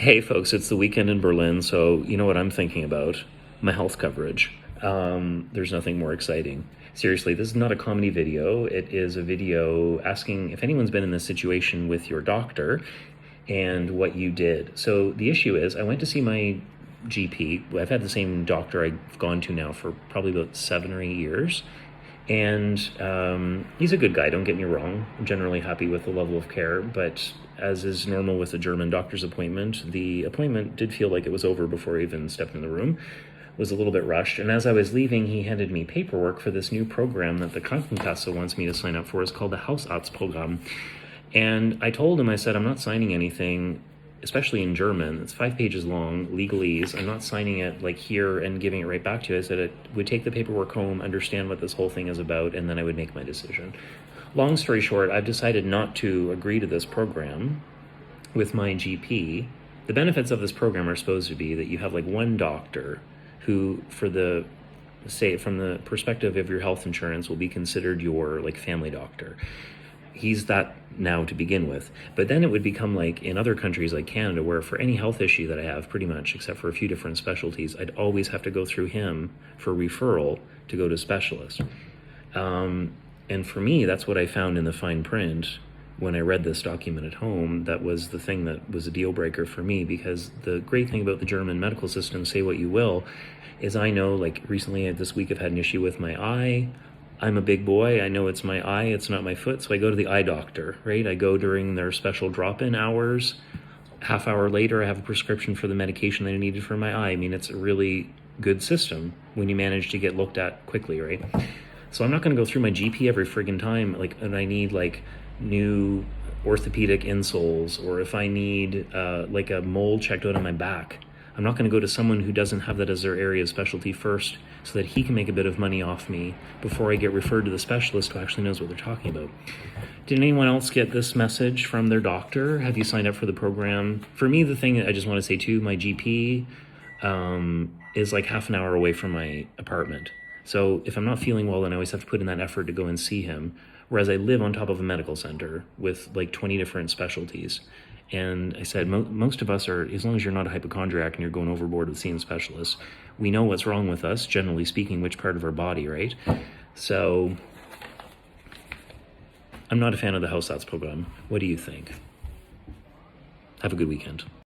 Hey folks, it's the weekend in Berlin, so you know what I'm thinking about? My health coverage. There's nothing more exciting. Seriously, this is not a comedy video. It is a video asking if anyone's been in this situation with your doctor and what you did. So the issue is, I went to see my GP. I've had the same doctor I've gone to now for probably about 7 or 8 years. And he's a good guy, don't get me wrong. I'm generally happy with the level of care, but as is normal with a German doctor's appointment, the appointment did feel like it was over before I even stepped in the room. It was a little bit rushed, and as I was leaving, he handed me paperwork for this new program that the Krankenkasse wants me to sign up for. It's called the Hausarztprogramm. And I told him, I said, I'm not signing anything, especially in German. It's 5 pages long, legalese. I'm not signing it like here and giving it right back to you. I said I would take the paperwork home, understand what this whole thing is about, and then I would make my decision. Long story short, I've decided not to agree to this program with my GP. The benefits of this program are supposed to be that you have like one doctor who, for the, say, from the perspective of your health insurance, will be considered your like family doctor. He's that now to begin with. But then it would become like in other countries like Canada, where for any health issue that I have, pretty much, except for a few different specialties, I'd always have to go through him for referral to go to a specialist. And for me, that's what I found in the fine print when I read this document at home. That was the thing that was a deal breaker for me, because the great thing about the German medical system, say what you will, is I know, like recently this week I've had an issue with my eye. I'm a big boy. I know it's my eye, it's not my foot. So I go to the eye doctor, right? I go during their special drop-in hours. Half hour later, I have a prescription for the medication that I needed for my eye. I mean, it's a really good system when you manage to get looked at quickly, right? So I'm not going to go through my GP every friggin' time, like, and I need like new orthopedic insoles, or if I need like a mole checked out on my back. I'm not going to go to someone who doesn't have that as their area of specialty first, so that he can make a bit of money off me before I get referred to the specialist who actually knows what they're talking about. Did anyone else get this message from their doctor? Have you signed up for the program? For me, the thing I just want to say too, my GP is like half an hour away from my apartment. So if I'm not feeling well, then I always have to put in that effort to go and see him. Whereas I live on top of a medical center with like 20 different specialties. And I said, most of us are, as long as you're not a hypochondriac and you're going overboard with seeing specialists, we know what's wrong with us, generally speaking, which part of our body, right? So I'm not a fan of the Hausarztprogramm. What do you think? Have a good weekend.